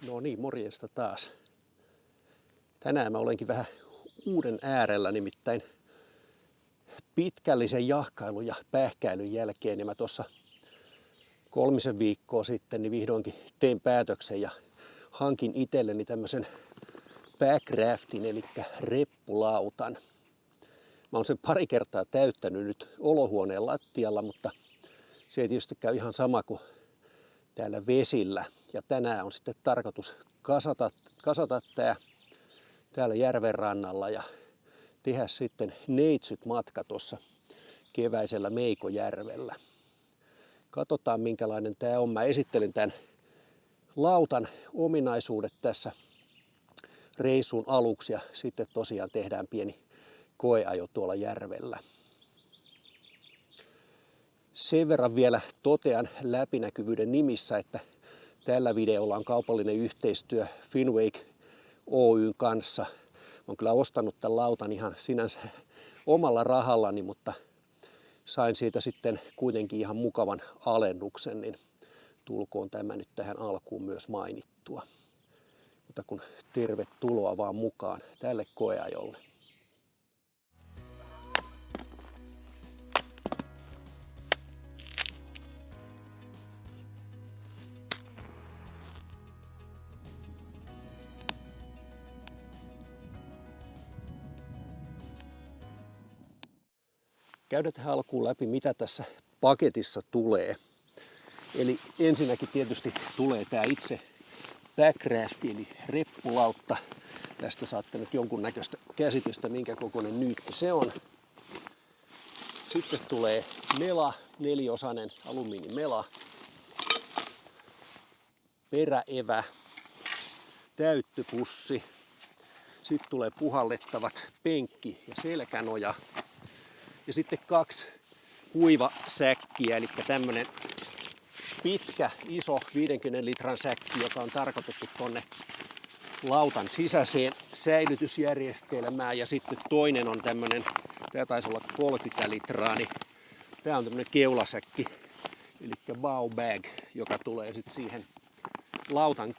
No niin, morjesta taas. Tänään mä olenkin vähän uuden äärellä, nimittäin pitkällisen jahkailun ja pähkäilyn jälkeen. Ja mä tuossa 3 viikkoa sitten niin vihdoinkin tein päätöksen ja hankin itselleni tämmöisen backraftin, eli reppulautan. Mä oon sen pari kertaa täyttänyt nyt olohuoneen lattialla, mutta se ei tietysti käy ihan sama kuin täällä vesillä. Ja tänään on sitten tarkoitus kasata tää täällä järven rannalla ja tehdä sitten neitsyt matka tuossa keväisellä Meikojärvellä. Katsotaan minkälainen tää on. Mä esittelen tämän lautan ominaisuudet tässä reissun aluksi ja sitten tosiaan tehdään pieni koeajo tuolla järvellä. Sen verran vielä totean läpinäkyvyyden nimissä, että tällä videolla on kaupallinen yhteistyö Finnwake Oyn kanssa. Mä oon kyllä ostanut tämän lautan ihan sinänsä omalla rahallani, mutta sain siitä sitten kuitenkin ihan mukavan alennuksen, niin tulkoon tämä nyt tähän alkuun myös mainittua. Mutta kun tervetuloa vaan mukaan tälle koeajolle. Käydään tähän alkuun läpi, mitä tässä paketissa tulee. Eli ensinnäkin tietysti tulee tämä itse backrafti, eli reppulautta. Tästä saatte nyt jonkunnäköistä käsitystä, minkä kokoinen nyytti se on. Sitten tulee mela, 4-osainen alumiinimela, peräevä, täyttöpussi. Sitten tulee puhallettavat penkki ja selkänoja. Ja sitten 2 kuivasäkkiä, eli tämmönen pitkä, iso 50 litran säkki, joka on tarkoitettu tonne lautan sisäiseen säilytysjärjestelmään. Ja sitten toinen on tämmönen, tää taisi olla 30 litraa, niin tää on tämmönen keulasäkki, eli bow bag, joka tulee sitten siihen lautan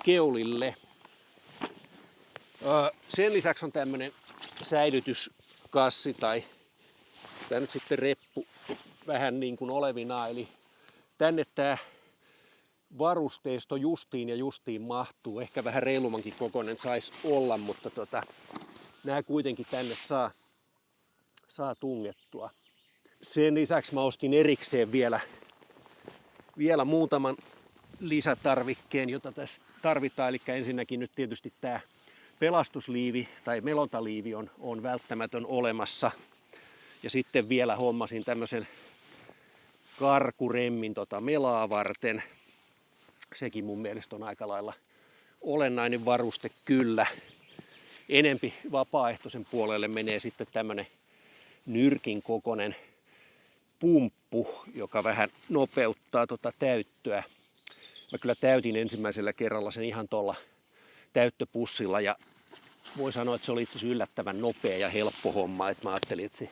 keulille. Sen lisäksi on tämmönen säilytyskassi tai tää nyt sitten reppu vähän niin kuin olevinaan, eli tänne tää varusteisto justiin mahtuu. Ehkä vähän reilummankin kokoinen saisi olla, mutta nää kuitenkin tänne saa tungettua. Sen lisäksi mä ostin erikseen vielä muutaman lisätarvikkeen, jota tässä tarvitaan. Eli ensinnäkin nyt tietysti tää pelastusliivi tai melontaliivi on välttämätön olemassa. Ja sitten vielä hommasin tämmöisen karkuremmin melaa varten. Sekin mun mielestä on aika lailla olennainen varuste kyllä. Enempi vapaaehtoisen puolelle menee sitten tämmönen nyrkin kokoinen pumppu, joka vähän nopeuttaa täyttöä. Mä kyllä täytin ensimmäisellä kerralla sen ihan tuolla täyttöpussilla ja voi sanoa, että se oli itse asiassa yllättävän nopea ja helppo homma. Et mä ajattelin, että se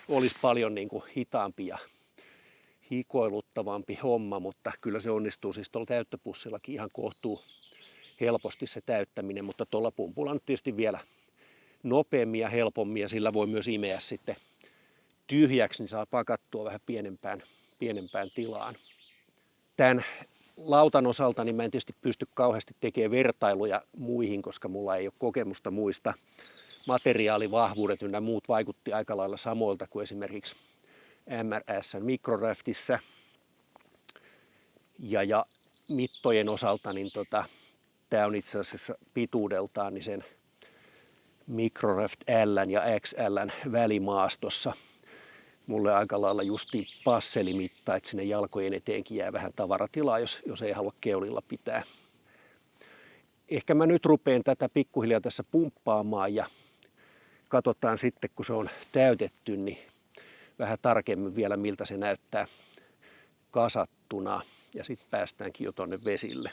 olisi paljon niin kuin hitaampi ja hikoiluttavampi homma, mutta kyllä se onnistuu siis tuolla täyttöpussillakin ihan kohtuu helposti se täyttäminen, mutta tuolla pumpulla on tietysti vielä nopeammin ja helpommin ja sillä voi myös imeä sitten tyhjäksi, niin saa pakattua vähän pienempään tilaan. Tämän lautan osalta niin mä en tietysti pysty kauheasti tekemään vertailuja muihin, koska mulla ei ole kokemusta muista. Materiaalivahvuudet ynnä muut vaikutti aika lailla samoilta kuin esimerkiksi MRS:n Microraftissa. Ja mittojen osalta niin tää on itse asiassa pituudeltaan niin sen Microraft L ja XL välimaastossa. Mulle aika lailla justiin passelimitta, että sinne jalkojen eteenkin jää vähän tavaratilaa, jos ei halua keulilla pitää. Ehkä mä nyt rupeen tätä pikkuhiljaa tässä pumppaamaan ja katsotaan sitten, kun se on täytetty, niin vähän tarkemmin vielä, miltä se näyttää kasattuna. Ja sitten päästäänkin jo tonne vesille.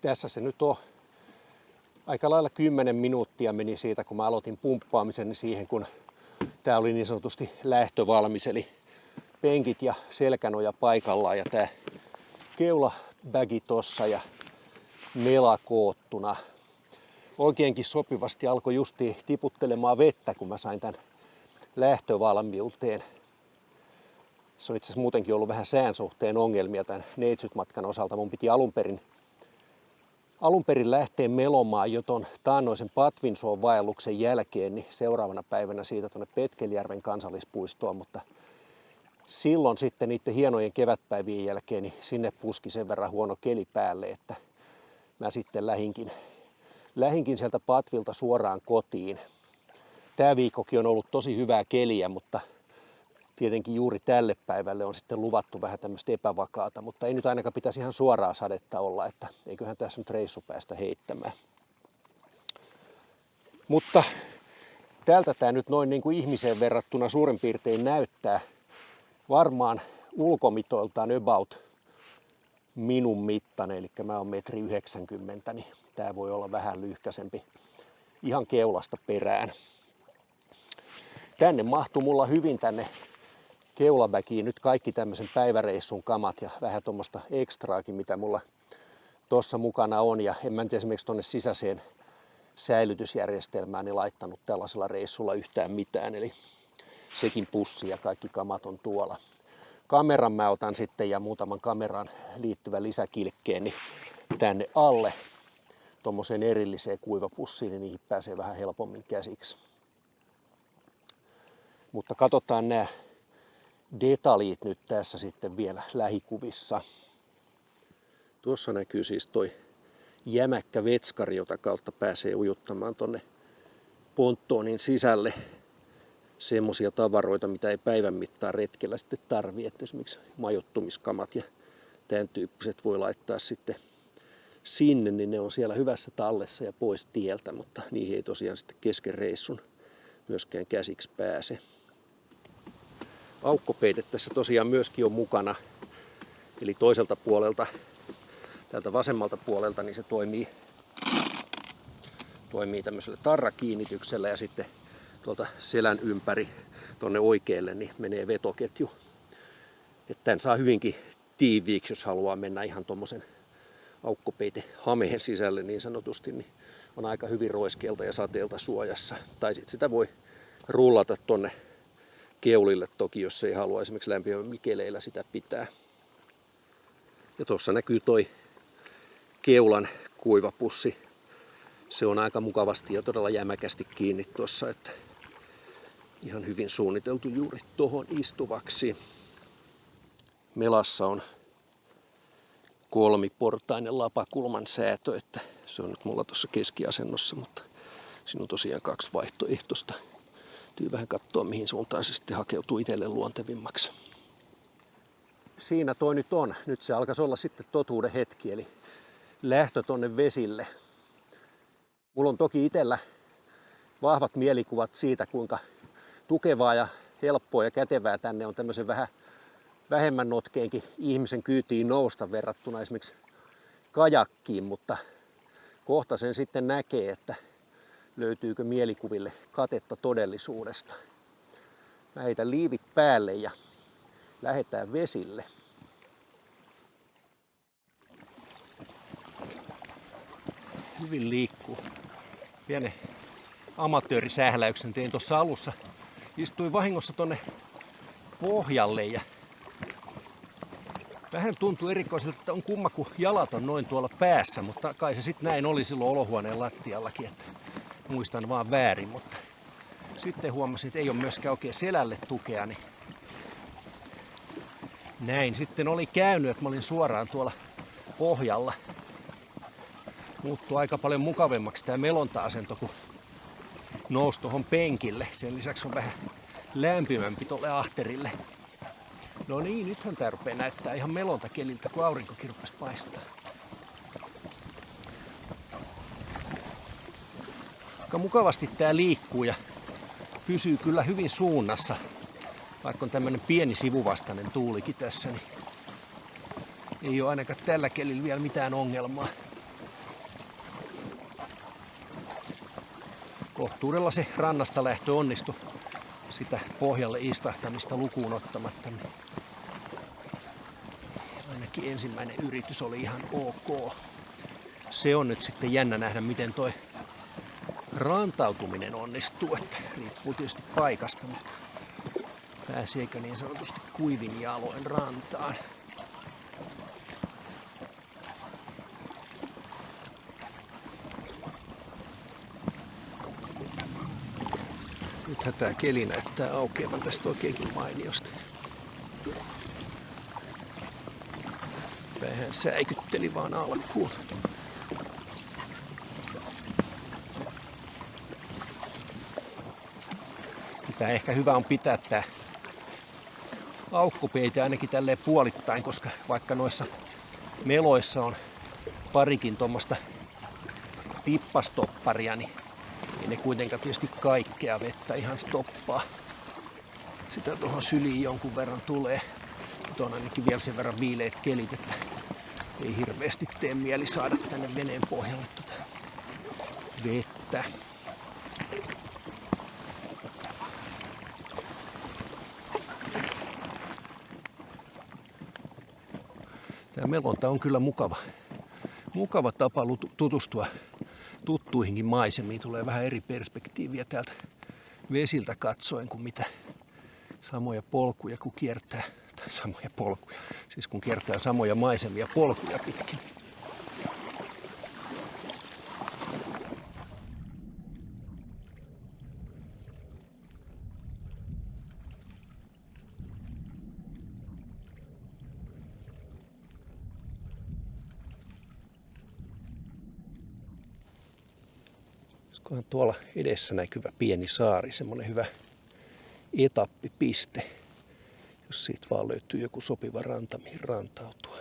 Tässä se nyt on. Aika lailla 10 minuuttia meni siitä, kun mä aloitin pumppaamisen, niin siihen, kun tää oli niin sanotusti lähtövalmis. Eli penkit ja selkänoja paikallaan ja tää keulabägi tossa ja mela koottuna. Oikeinkin sopivasti alkoi justiin tiputtelemaan vettä, kun mä sain tän lähtövalmiuteen. Se on itse asiassa muutenkin ollut vähän sään suhteen ongelmia tämän neitsytmatkan osalta. Mun piti alun perin lähteä melomaan jo ton taannoisen Patvinsuon vaelluksen jälkeen, niin seuraavana päivänä siitä tuonne Petkelijärven kansallispuistoon, mutta silloin sitten niiden hienojen kevätpäivien jälkeen niin sinne puski sen verran huono keli päälle, että mä sitten lähinkin sieltä Patvilta suoraan kotiin. Tää viikkokin on ollut tosi hyvää keliä, mutta tietenkin juuri tälle päivälle on sitten luvattu vähän tämmöistä epävakaata, mutta ei nyt ainakaan pitäisi ihan suoraa sadetta olla, että eiköhän tässä nyt reissu päästä heittämään. Mutta tältä tämä nyt noin niin kuin ihmiseen verrattuna suurin piirtein näyttää. Varmaan ulkomitoiltaan about minun mittainen, eli mä oon 1,90 m, niin tää voi olla vähän lyhkäsempi ihan keulasta perään. Tänne mahtuu mulla hyvin tänne keulaväkiin nyt kaikki tämmöisen päiväreissun kamat ja vähän tuommoista ekstraakin, mitä mulla tuossa mukana on. Ja en mä nyt esimerkiksi tuonne sisäiseen säilytysjärjestelmään niin laittanut tällaisella reissulla yhtään mitään. Eli sekin pussi ja kaikki kamat on tuolla. Kameran mä otan sitten ja muutaman kameraan liittyvän lisäkilkkeen niin tänne alle tuommoiseen erilliseen kuivapussiin, niin niihin pääsee vähän helpommin käsiksi. Mutta katsotaan nämä detaljit nyt tässä sitten vielä lähikuvissa. Tuossa näkyy siis toi jämäkkä vetskari, jota kautta pääsee ujuttamaan tonne ponttoonin sisälle semmosia tavaroita, mitä ei päivän mittaan retkellä sitten tarvii. Että esimerkiksi majoittumiskamat ja tämän tyyppiset voi laittaa sitten sinne, niin ne on siellä hyvässä tallessa ja pois tieltä, mutta niihin ei tosiaan sitten kesken reissun myöskään käsiksi pääse. Aukkopeite tässä tosiaan myöskin on mukana, eli toiselta puolelta, täältä vasemmalta puolelta, niin se toimii tämmöisellä tarrakiinnityksellä ja sitten tuolta selän ympäri tuonne oikealle niin menee vetoketju. Että tämän saa hyvinkin tiiviiksi, jos haluaa mennä ihan tuommoisen aukkopeitehameen sisälle niin sanotusti, niin on aika hyvin roiskeelta ja sateelta suojassa. Tai sitten sitä voi rullata tuonne keulille toki, jos ei halua esimerkiksi lämpimällä keleillä sitä pitää. Ja tuossa näkyy toi keulan kuivapussi. Se on aika mukavasti ja todella jämäkästi kiinni tuossa, että ihan hyvin suunniteltu juuri tuohon istuvaksi. Melassa on kolmiportainen lapakulman säätö, että se on nyt mulla tuossa keskiasennossa, mutta siinä on tosiaan 2 vaihtoehtoista. Täytyy vähän katsoa, mihin suuntaan se sitten hakeutuu itselle luontevimmaksi. Siinä toi nyt on. Nyt se alkaisi olla sitten totuuden hetki, eli lähtö tonne vesille. Mulla on toki itsellä vahvat mielikuvat siitä, kuinka tukevaa ja helppoa ja kätevää tänne on tämmöisen vähän vähemmän notkeenkin ihmisen kyytiin nousta verrattuna esimerkiksi kajakkiin, mutta kohta sen sitten näkee, että löytyykö mielikuville katetta todellisuudesta. Mä heitän liivit päälle ja lähdetään vesille. Hyvin liikkuu. Pienen amatöörisähläyksen tein tuossa alussa. Istuin vahingossa tonne pohjalle ja vähän tuntuu erikoiselta, että on kumma kun jalat on noin tuolla päässä, mutta kai se sitten näin oli silloin olohuoneen lattiallakin, että muistan vaan väärin, mutta sitten huomasin, että ei ole myöskään oikein selälle tukea, niin näin sitten oli käynyt, että mä olin suoraan tuolla pohjalla. Muuttui aika paljon mukavemmaksi tämä melonta-asento, kun nousi tuohon penkille. Sen lisäksi on vähän lämpimämpi tuolle ahterille. No niin, nythän tää rupeaa näyttää ihan melontakeliltä, kun aurinkokin rupesi paistaa. Aika mukavasti tää liikkuu ja pysyy kyllä hyvin suunnassa. Vaikka on tämmönen pieni sivuvastainen tuulikin tässä, niin ei ole ainakaan tällä kelillä vielä mitään ongelmaa. Kohtuudella se rannasta lähtö onnistui sitä pohjalle istahtamista lukuun ottamatta. Niin ainakin ensimmäinen yritys oli ihan ok. Se on nyt sitten jännä nähdä, miten toi rantautuminen onnistuu. Että riippuu tietysti paikasta, mutta pääseekö niin sanotusti kuivin jaloin rantaan. Nythän tää keli näyttää aukeavan tästä oikeinkin mainiosti. Vähän säikytteli vaan alkuun. Tää ehkä hyvä on pitää tää aukkopeite ainakin tälleen puolittain, koska vaikka noissa meloissa on parikin tuommoista tippastopparia, niin ei ne kuitenkaan tietysti kaikkea vettä ihan stoppaa. Sitä tuohon syliin jonkun verran tulee. Nyt on ainakin vielä sen verran viileät kelit, että ei hirveästi tee mieli saada tänne veneen pohjalle tuota vettä. Tämä melonta on kyllä mukava tapa tutustua tuttuihinkin maisemiin. Tulee vähän eri perspektiiviä täältä vesiltä katsoen kuin mitä samoja polkuja kun kiertää. Tai samoja polkuja. Siis kun kiertää samoja maisemia polkuja pitkin. Olisikohan tuolla edessä näkyvä pieni saari, semmonen hyvä etappipiste, jos siitä vaan löytyy joku sopiva ranta, mihin rantautua.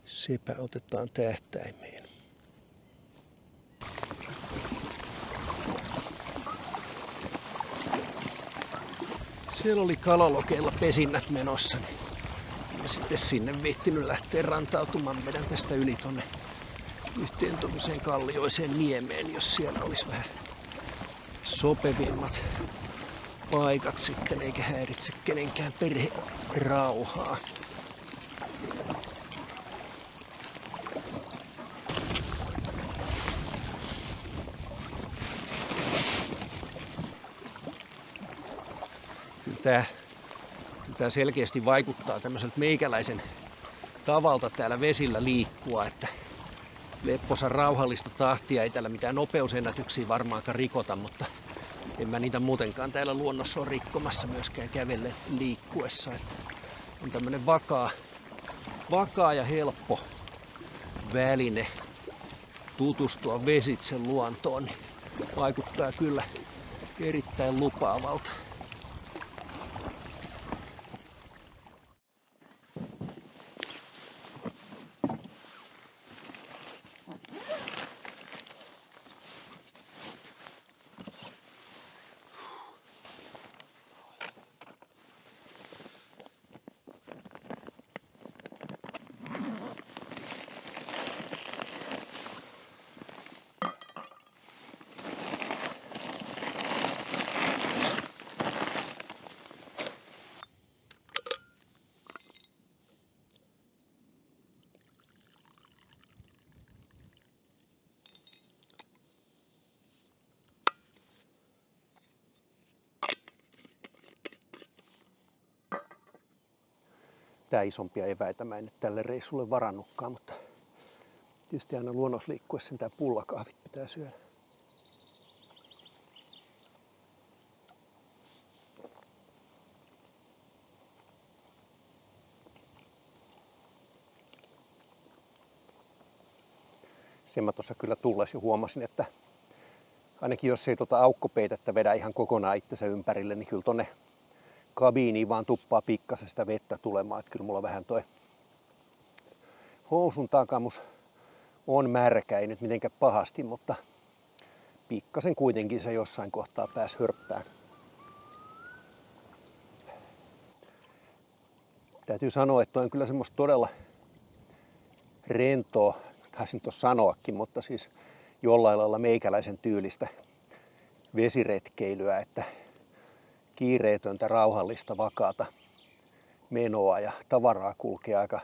Sepä otetaan tähtäimeen. Siellä oli kalalokeilla pesinnät menossa, niin sitten sinne viittinyt lähteä rantautumaan. Vedän tästä yli tonne yhteen tuollaiseen kallioiseen niemeen, jos siellä olisi vähän sopivimmat paikat sitten, eikä häiritse kenenkään perherauhaa. Kyllä tää selkeästi vaikuttaa tämmöiseltä meikäläisen tavalta täällä vesillä liikkua, että lepposa rauhallista tahtia, ei täällä mitään nopeusennätyksiä varmaankaan rikota, mutta en mä niitä muutenkaan täällä luonnossa ole rikkomassa myöskään kävellen liikkuessa. Että on tämmönen vakaa ja helppo väline tutustua vesitsen luontoon, niin vaikuttaa kyllä erittäin lupaavalta. Tää isompia eväitä mä en nyt tälle reissulle varannutkaan, mutta tietysti aina luonnossa liikkuessa tää pullakahvit pitää syödä. Sen mä tuossa kyllä tulles jo huomasin, että ainakin jos ei tuota aukkopeitettä vedä ihan kokonaan itsensä ympärille, niin kyllä tonne kabiiniin vaan tuppaa pikkasen sitä vettä tulemaan. Että kyllä mulla vähän toi housun takamus on märkä, ei nyt mitenkään pahasti, mutta pikkasen kuitenkin se jossain kohtaa pääsi hörppään. Täytyy sanoa, että toi on kyllä semmoista todella rentoa, taisin tuossa sanoakin, mutta siis jollain lailla meikäläisen tyylistä vesiretkeilyä, että kiireetöntä, rauhallista, vakaata menoa ja tavaraa kulkee aika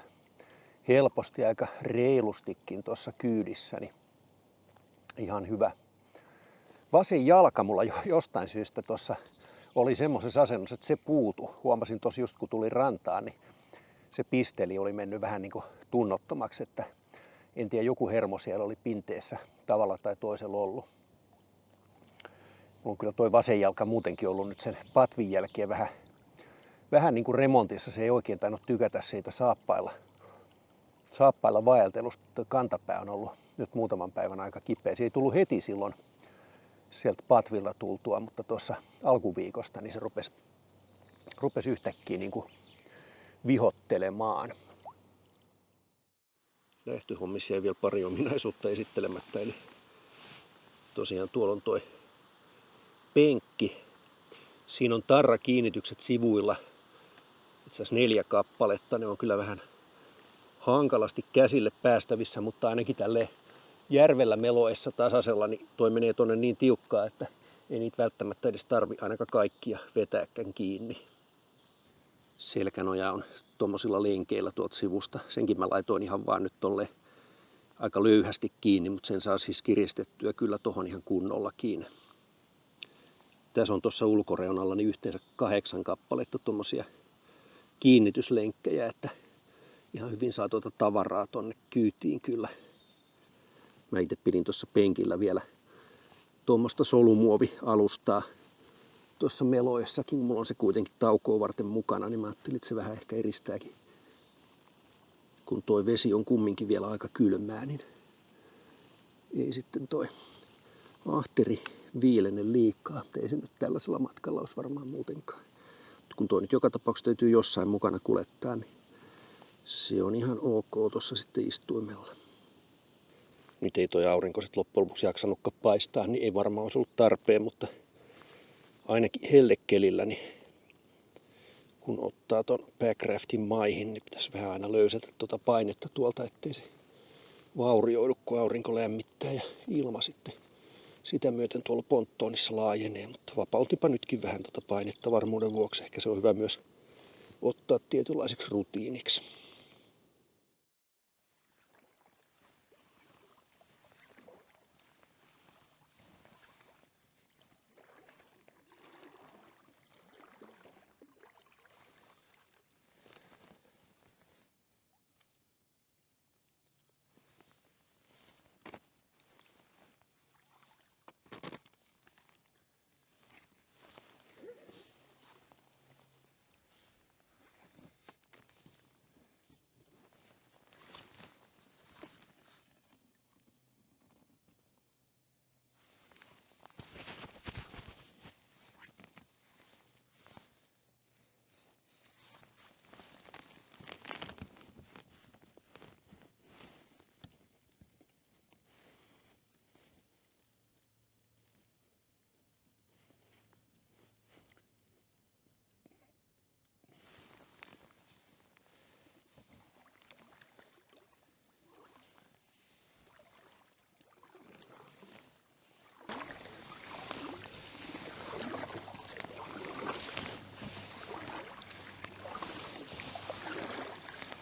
helposti aika reilustikin tuossa kyydissä, niin ihan hyvä. Vasen jalka mulla jostain syystä tuossa oli semmoisessa asennossa, että se puutu. Huomasin tuossa just kun tuli rantaan, niin se pisteli oli mennyt vähän niin kuin tunnottomaksi, että en tiedä, joku hermo siellä oli pinteessä tavalla tai toisella ollut. Mulla on kyllä toi vasen jalka muutenkin ollut nyt sen patvin jälkeen vähän niin kuin remontissa. Se ei oikein tainnut tykätä siitä saappailla vaeltelusta. Tuo kantapää on ollut nyt muutaman päivän aika kipeä. Se ei tullut heti silloin sieltä patvilta tultua, mutta tuossa alkuviikosta niin se rupesi yhtäkkiä niin kuin vihottelemaan. Lähtöhommissa jäi vielä pari ominaisuutta esittelemättä. Eli tosiaan tuolla on toi penkki. Siinä on tarrakiinnitykset sivuilla. Itse asiassa 4 kappaletta. Ne on kyllä vähän hankalasti käsille päästävissä, mutta ainakin tälleen järvellä meloessa tasaisella, niin toi menee tonne niin tiukkaa, että ei niitä välttämättä edes tarvi ainakaan kaikkia vetääkään kiinni. Selkänoja on tuommoisilla lenkeillä tuolta sivusta. Senkin mä laitoin ihan vaan nyt tolleen aika löyhästi kiinni, mutta sen saa siis kiristettyä kyllä tohon ihan kunnolla kiinni. Tässä on tuossa ulkoreunalla niin yhteensä 8 kappaletta tuommoisia kiinnityslenkkejä, että ihan hyvin saa tuota tavaraa tonne kyytiin kyllä. Mä itse pidin tuossa penkillä vielä tuommoista solumuovialustaa tuossa meloessakin. Mulla on se kuitenkin taukoa varten mukana, niin mä ajattelin, että se vähän ehkä eristääkin. Kun toi vesi on kumminkin vielä aika kylmää, niin ei sitten toi ahteri viilene liikaa. Ei se nyt tällaisella matkalla olisi varmaan muutenkaan. Kun toi nyt joka tapauksessa täytyy jossain mukana kuljettaa, niin se on ihan ok tuossa sitten istuimella. Nyt ei toi aurinkoiset loppujen lopuksi jaksanutkaan paistaa, niin ei varmaan olisi ollut tarpeen, mutta ainakin hellekelillä, niin kun ottaa ton Packraftin maihin, niin pitäisi vähän aina löysätä tuota painetta tuolta, ettei se vaurioidu, kun aurinko lämmittää ja ilma sitten sitä myöten tuolla ponttoonissa laajenee. Mutta vapautipa nytkin vähän tuota painetta varmuuden vuoksi. Ehkä se on hyvä myös ottaa tietynlaiseksi rutiiniksi.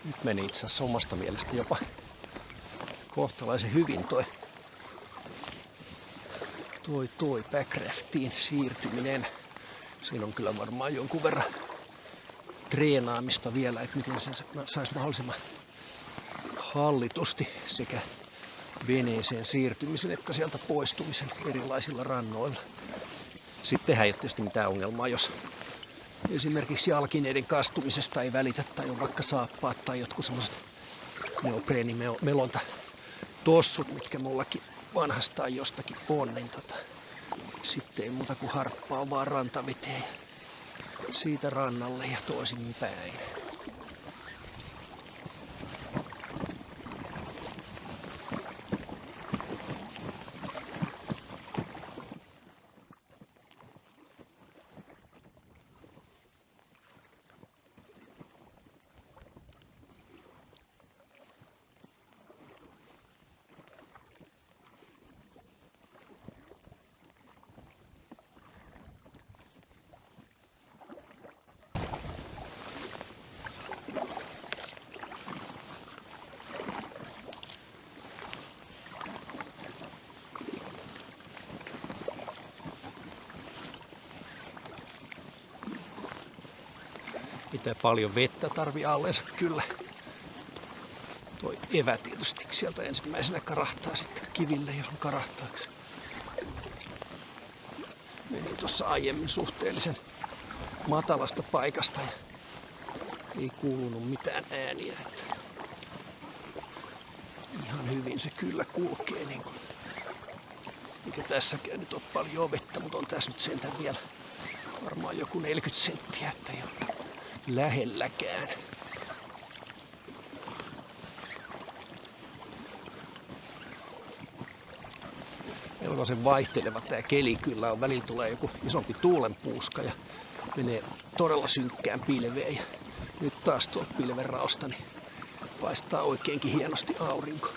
Nyt meni itse asiassa omasta mielestä jopa kohtalaisen hyvin toi Packraftiin siirtyminen. Siinä on kyllä varmaan jonkun verran treenaamista vielä, että miten sen saisi mahdollisimman hallitusti sekä veneeseen siirtymisen että sieltä poistumisen erilaisilla rannoilla. Sittenhän ei ole tietysti mitään ongelmaa, jos esimerkiksi jalkineiden kastumisesta ei välitä tai on vaikka saappaat tai jotkut semmoiset neopreenimelonta tossut, mitkä mullakin vanhastaan jostakin on, niin sitten ei muuta kuin harppaa vaan rantaveteen siitä rannalle ja toisinpäin. Tää paljon vettä tarvii alleensa kyllä. Toi evä tietysti sieltä ensimmäisenä karahtaa sitten kiville, jos on karahtaaksi. Menin tuossa aiemmin suhteellisen matalasta paikasta ja ei kuulunut mitään ääniä. Että ihan hyvin se kyllä kulkee. Niin kuin. Eikä tässäkään nyt ole paljon vettä, mutta on tässä nyt sentään vielä varmaan joku 40 senttiä, että ei ole lähelläkään. Melkoisen vaihteleva tää keli kyllä on. Välillä tulee joku isompi tuulenpuuska ja menee todella synkkään pilveen. Ja nyt taas tuolta pilven raosta niin paistaa oikeinkin hienosti aurinko.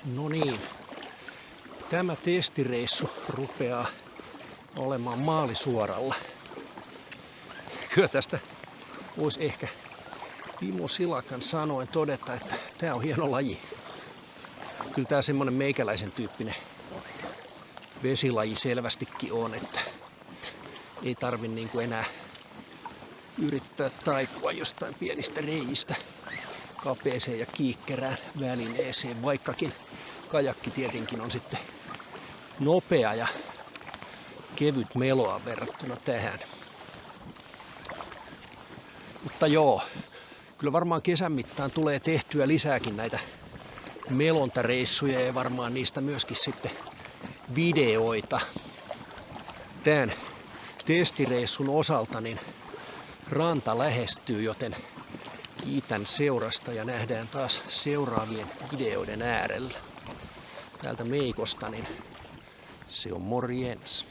No niin, tämä testireissu rupeaa olemaan maalisuoralla. Kyllä tästä voisi ehkä Timo Silakan sanoen todeta, että tää on hieno laji. Kyllä tää semmonen meikäläisen tyyppinen vesilaji selvästikin on, että ei tarvi niinku enää yrittää taipua jostain pienistä reiistä kapeeseen ja kiikkerään välineeseen, vaikkakin kajakki tietenkin on sitten nopea ja kevyt meloa verrattuna tähän. Mutta joo, kyllä varmaan kesän mittaan tulee tehtyä lisääkin näitä melontareissuja ja varmaan niistä myöskin sitten videoita. Tämän testireissun osalta niin ranta lähestyy, joten kiitän seurasta ja nähdään taas seuraavien videoiden äärellä. Täältä Meikosta niin se on morjens.